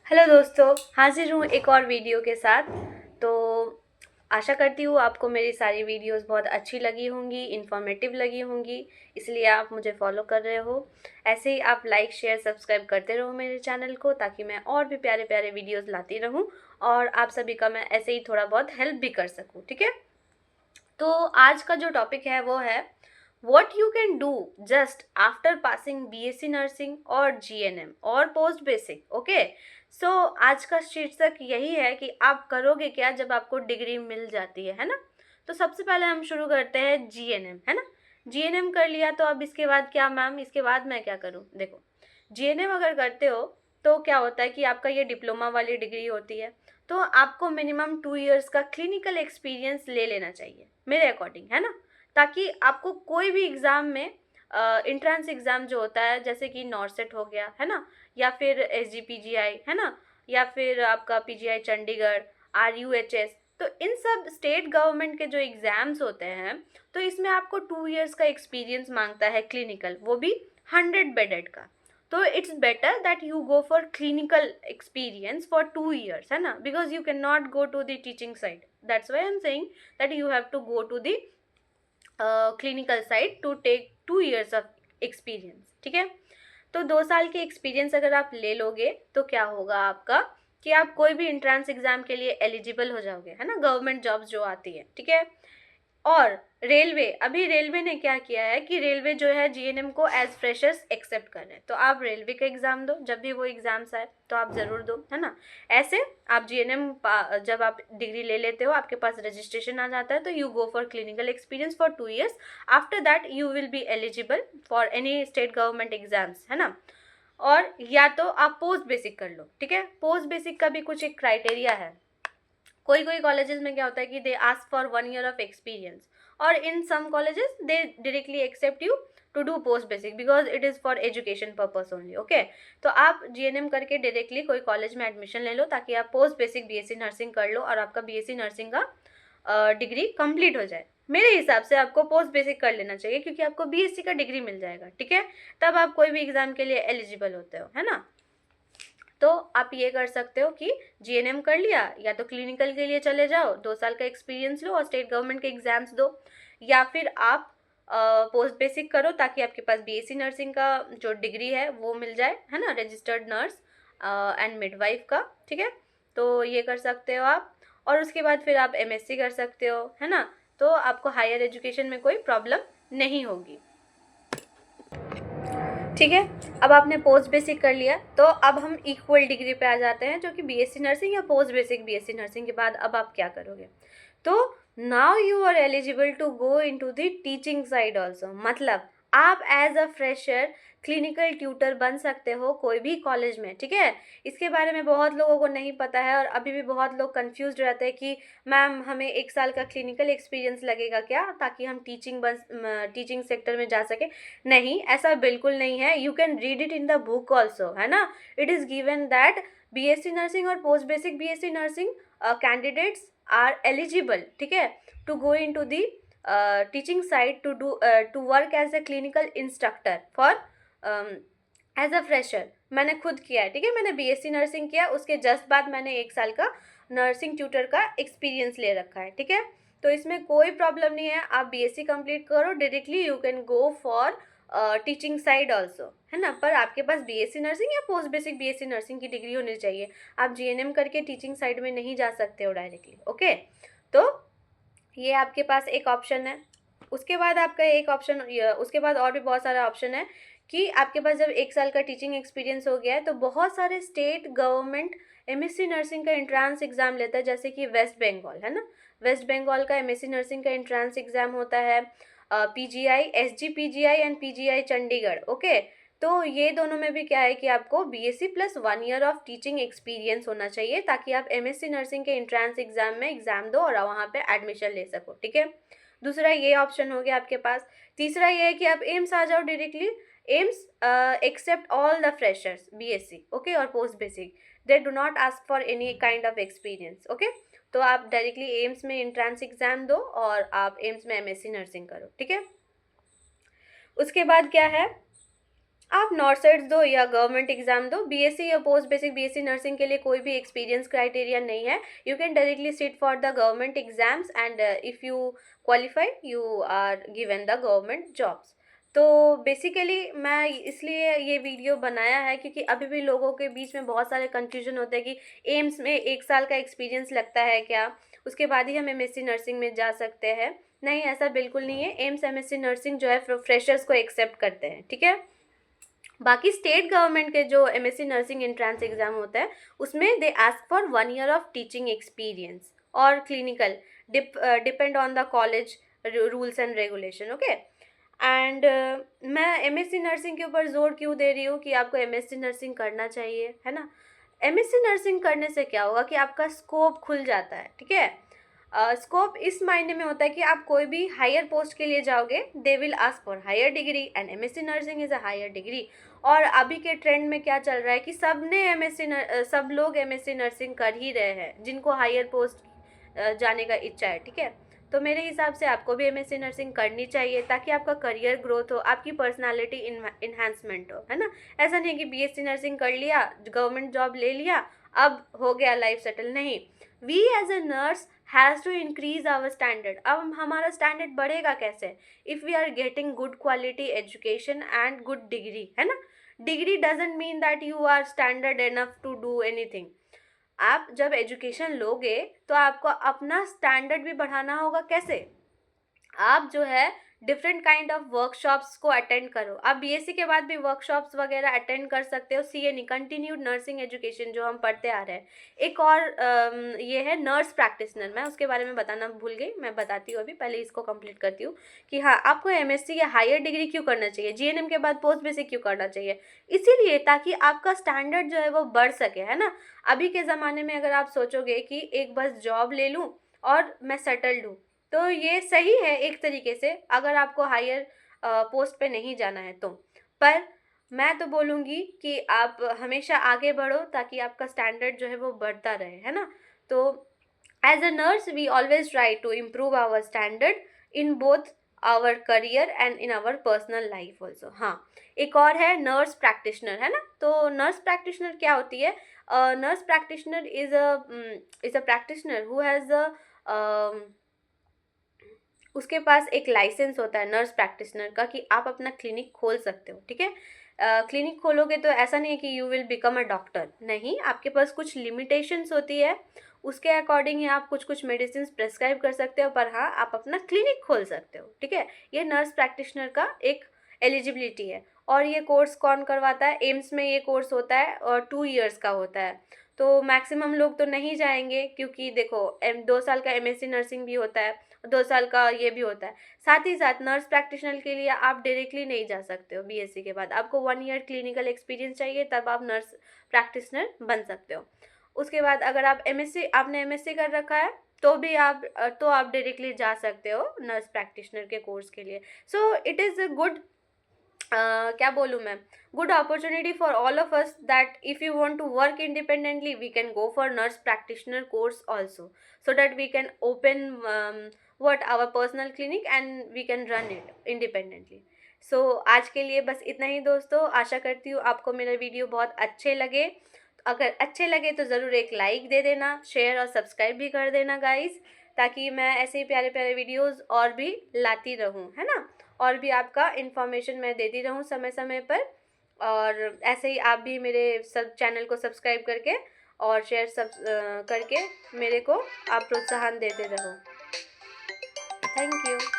Hello दोस्तों, हाजिर हूँ एक और वीडियो के साथ। तो आशा करती हूँ आपको मेरी सारी वीडियोस बहुत अच्छी लगी होंगी, इन्फॉर्मेटिव लगी होंगी, इसलिए आप मुझे फॉलो कर रहे हो। ऐसे ही आप लाइक शेयर सब्सक्राइब करते रहो मेरे चैनल को, ताकि मैं और भी प्यारे प्यारे वीडियोस लाती रहूँ और आप सभी का मैं ऐसे ही थोड़ा बहुत हेल्प भी कर सकूँ। ठीक है। तो आज का जो टॉपिक है वो है what you can do just after passing BSc nursing और GNM और पोस्ट बेसिक। ओके, सो आज का शीर्षक यही है कि आप करोगे क्या जब आपको डिग्री मिल जाती है ना। तो सबसे पहले हम शुरू करते हैं GNM, है ना। GNM कर लिया तो अब इसके बाद क्या मैम, इसके बाद मैं क्या करूँ? देखो, GNM अगर करते हो तो क्या होता है कि आपका ये डिप्लोमा वाली डिग्री होती है, तो आपको मिनिमम 2 इयर्स का क्लिनिकल एक्सपीरियंस ले लेना चाहिए मेरे अकॉर्डिंग, है ना। ताकि आपको कोई भी एग्ज़ाम में इंट्रेंस एग्ज़ाम जो होता है, जैसे कि नॉर्सेट हो गया, है ना, या फिर SGPGI, है ना, या फिर आपका PGI चंडीगढ़, RUHS, तो इन सब स्टेट गवर्नमेंट के जो एग्ज़ाम्स होते हैं, तो इसमें आपको 2 इयर्स का एक्सपीरियंस मांगता है क्लिनिकल, वो भी 100 बेडेड का। तो it's better that you go for clinical experience for 2 years, है ना, because you can not go to the teaching side. That's why I am saying that you have to go to the clinical side to take 2 years of experience. ठीक है। तो 2 साल के experience अगर आप ले लोगे तो क्या होगा आपका कि आप कोई भी इंट्रांस एग्जाम के लिए एलिजिबल हो जाओगे, है ना, गवर्नमेंट जॉब्स जो आती है। ठीक है। और रेलवे, अभी रेलवे ने क्या किया है कि रेलवे जो है GNM को एज फ्रेशर्स एक्सेप्ट कर रहे हैं, तो आप रेलवे का एग्ज़ाम दो, जब भी वो एग्ज़ाम्स आए तो आप ज़रूर दो, है ना। ऐसे आप GNM जब आप डिग्री ले लेते हो, आपके पास रजिस्ट्रेशन आ जाता है, तो you go for clinical experience for 2 years. After that you will be eligible for any state government exams, है ना। और या तो आप पोस्ट बेसिक कर लो। ठीक है। पोस्ट बेसिक का भी कुछ एक क्राइटेरिया है। कोई कोई कॉलेजेस में क्या होता है कि they ask for 1 year of experience, और in some colleges they directly accept you to do post basic because it is for education purpose only. Okay, तो आप GNM करके डायरेक्टली कोई कॉलेज में एडमिशन ले लो, ताकि आप पोस्ट बेसिक BSc नर्सिंग कर लो और आपका BSc नर्सिंग का डिग्री कंप्लीट हो जाए। मेरे हिसाब से आपको पोस्ट बेसिक कर लेना चाहिए, क्योंकि आपको BSc का डिग्री मिल जाएगा। ठीक है। तब आप कोई भी एग्जाम के लिए एलिजिबल होते हो, है ना। तो आप ये कर सकते हो कि GNM कर लिया, या तो क्लिनिकल के लिए चले जाओ, 2 साल का एक्सपीरियंस लो और स्टेट गवर्नमेंट के एग्जाम्स दो, या फिर आप पोस्ट बेसिक करो, ताकि आपके पास BSc नर्सिंग का जो डिग्री है वो मिल जाए, है ना, रजिस्टर्ड नर्स एंड मिडवाइफ का। ठीक है। तो ये कर सकते हो आप, और उसके बाद फिर आप MSc कर सकते हो, है ना। तो आपको हायर एजुकेशन में कोई प्रॉब्लम नहीं होगी। ठीक है। अब आपने पोस्ट बेसिक कर लिया, तो अब हम इक्वल डिग्री पे आ जाते हैं, जो कि BSc नर्सिंग या पोस्ट बेसिक BSc नर्सिंग के बाद अब आप क्या करोगे। तो now you are eligible to go into the teaching side also. मतलब आप as a fresher clinical tutor बन सकते हो कोई भी कॉलेज में। ठीक है। इसके बारे में बहुत लोगों को नहीं पता है, और अभी भी बहुत लोग कंफ्यूज रहते हैं कि मैम हमें 1 साल का क्लिनिकल एक्सपीरियंस लगेगा क्या, ताकि हम टीचिंग सेक्टर में जा सके। नहीं, ऐसा बिल्कुल नहीं है। You can read it in the book also, है ना। It is given that BSc nursing और post basic BSc nursing candidates are eligible, ठीक है, to go into the teaching side to work as a clinical instructor for as a fresher. मैंने खुद किया है। ठीक है। मैंने BSc नर्सिंग किया, उसके जस्ट बाद मैंने 1 साल का नर्सिंग ट्यूटर का एक्सपीरियंस ले रखा है। ठीक है। तो इसमें कोई प्रॉब्लम नहीं है, आप BSc कंप्लीट करो, directly you can go for teaching side also, है ना। पर आपके पास BSc नर्सिंग या पोस्ट बेसिक BSc नर्सिंग की डिग्री होनी चाहिए। आप GNM करके टीचिंग साइड में नहीं जा सकते हो डायरेक्टली। ओके, तो ये आपके पास एक ऑप्शन है। उसके बाद आपका एक ऑप्शन, उसके बाद और भी बहुत सारा ऑप्शन है कि आपके पास जब 1 साल का टीचिंग एक्सपीरियंस हो गया है, तो बहुत सारे स्टेट गवर्नमेंट MSc नर्सिंग का एंट्रांस एग्ज़ाम लेता है, जैसे कि वेस्ट बंगाल, है ना। वेस्ट बंगाल का MSc नर्सिंग का एंट्रांस एग्ज़ाम होता है PGI SGPGI and PGI Chandigarh. Okay, तो ये दोनों में भी क्या है कि आपको BSc plus 1 year of teaching experience होना चाहिए, ताकि आप MSc नर्सिंग के एंट्रांस एग्जाम में एग्जाम दो और वहाँ पे एडमिशन ले सको। ठीक है। दूसरा ये ऑप्शन हो गया आपके पास। तीसरा ये है कि आप एम्स आ जाओ directly. AIIMS accept all the freshers BSc, okay, और post basic. They do not ask for any kind of experience. Okay, तो आप डायरेक्टली एम्स में एंट्रांस एग्जाम दो और आप एम्स में MSc नर्सिंग करो। ठीक है। उसके बाद क्या है, आप नॉर्सेट्स दो या गवर्नमेंट एग्जाम दो, बीएससी या पोस्ट बेसिक बीएससी नर्सिंग के लिए कोई भी एक्सपीरियंस क्राइटेरिया नहीं है। You can directly sit for the government exams and if you qualify you are given the government jobs. तो बेसिकली मैं इसलिए ये वीडियो बनाया है क्योंकि अभी भी लोगों के बीच में बहुत सारे कन्फ्यूजन होते हैं कि एम्स में 1 साल का एक्सपीरियंस लगता है क्या, उसके बाद ही हम एमएससी नर्सिंग में जा सकते हैं। नहीं, ऐसा बिल्कुल नहीं है। एम्स एमएससी नर्सिंग जो है फ्रेशर्स को एक्सेप्ट करते हैं, ठीक है। बाकी स्टेट गवर्नमेंट के जो एमएससी नर्सिंग एंट्रेंस एग्जाम होता है उसमें they ask for 1 year of teaching experience और clinical, depend on the college rules and regulation, okay. And मैं एमएससी नर्सिंग के ऊपर जोर क्यों दे रही हूँ कि आपको एमएससी नर्सिंग करना चाहिए, है ना। एमएससी नर्सिंग करने से क्या होगा कि आपका स्कोप खुल जाता है, ठीक है। स्कोप इस मायने में होता है कि आप कोई भी हायर पोस्ट के लिए जाओगे, they will ask for higher degree and MSc nursing is a higher degree. और अभी के ट्रेंड में क्या चल रहा है कि सब लोग एमएससी नर्सिंग कर ही रहे हैं जिनको हायर पोस्ट जाने का इच्छा है, ठीक है। तो मेरे हिसाब से आपको भी एमएससी नर्सिंग करनी चाहिए ताकि आपका करियर ग्रोथ हो, आपकी पर्सनालिटी इन्हांसमेंट हो, है ना। ऐसा नहीं है कि बीएससी नर्सिंग कर लिया, गवर्नमेंट जॉब ले लिया, अब हो गया लाइफ सेटल, नहीं। We as a nurse has to increase our standard. अब हमारा स्टैंडर्ड बढ़ेगा कैसे, if we are getting good quality education and good degree, है ना। Degree doesn't mean that you are standard enough to do anything. आप जब education लोगे तो आपको अपना स्टैंडर्ड भी बढ़ाना होगा। कैसे, आप जो है डिफरेंट काइंड ऑफ वर्कशॉप्स को अटेंड करो। आप बीएससी के बाद भी वर्कशॉप्स वगैरह अटेंड कर सकते हो। सीएनई कंटिन्यूड नर्सिंग एजुकेशन जो हम पढ़ते आ रहे हैं। एक और ये है नर्स प्रैक्टिशनर, मैं उसके बारे में बताना भूल गई, मैं बताती हूँ अभी, पहले इसको कंप्लीट करती हूँ कि हाँ, आपको एमएससी या हायर डिग्री क्यों करना चाहिए, जीएनएम के बाद पोस्ट बेसिक क्यों करना चाहिए। इसीलिए ताकि आपका स्टैंडर्ड जो है वो बढ़ सके, है ना। अभी के ज़माने में अगर आप सोचोगे कि एक बस जॉब ले लूँ और मैं सेटल्ड हूँ, तो ये सही है एक तरीके से, अगर आपको हायर पोस्ट पे नहीं जाना है तो। पर मैं तो बोलूँगी कि आप हमेशा आगे बढ़ो ताकि आपका स्टैंडर्ड जो है वो बढ़ता रहे, है ना। तो as a nurse we always try to improve our standard in both our career and in our personal life also. हाँ, एक और है नर्स प्रैक्टिशनर, है ना। तो नर्स प्रैक्टिशनर क्या होती है, nurse practitioner is a practitioner who has उसके पास एक लाइसेंस होता है नर्स प्रैक्टिशनर का कि आप अपना क्लिनिक खोल सकते हो, ठीक है। क्लिनिक खोलोगे तो ऐसा नहीं है कि you will become a doctor, नहीं, आपके पास कुछ लिमिटेशंस होती है, उसके अकॉर्डिंग ही आप कुछ कुछ मेडिसिन प्रेस्क्राइब कर सकते हो, पर हाँ, आप अपना क्लिनिक खोल सकते हो, ठीक है। ये नर्स प्रैक्टिशनर का एक एलिजिबिलिटी है। और ये कोर्स कौन करवाता है, एम्स में ये कोर्स होता है और 2 ईयर्स का होता है। तो मैक्सिमम लोग तो नहीं जाएंगे क्योंकि देखो 2 साल का एमएससी नर्सिंग भी होता है, 2 साल का ये भी होता है। साथ ही साथ नर्स प्रैक्टिशनर के लिए आप डायरेक्टली नहीं जा सकते हो बीएससी के बाद, आपको 1 ईयर क्लिनिकल एक्सपीरियंस चाहिए, तब आप नर्स प्रैक्टिशनर बन सकते हो। उसके बाद अगर आपने एमएससी कर रखा है तो भी आप डायरेक्टली जा सकते हो नर्स प्रैक्टिशनर के कोर्स के लिए। So it is a good, क्या बोलूँ मैं, good opportunity for all of us that if you want to work independently we can go for nurse practitioner course also, so that we can open what our personal clinic and we can run it independently. So आज के लिए बस इतना ही दोस्तों। आशा करती हूँ आपको मेरा वीडियो बहुत अच्छे लगे। अगर अच्छे लगे तो ज़रूर एक लाइक दे देना, शेयर और सब्सक्राइब भी कर देना गाइस, ताकि मैं ऐसे ही प्यारे प्यारे वीडियोस और भी लाती रहूँ, है ना। और भी आपका इन्फॉर्मेशन मैं देती रहूँ समय समय पर। और ऐसे ही आप भी मेरे सब चैनल को सब्सक्राइब करके और शेयर करके मेरे को आप प्रोत्साहन देते रहो। Thank you.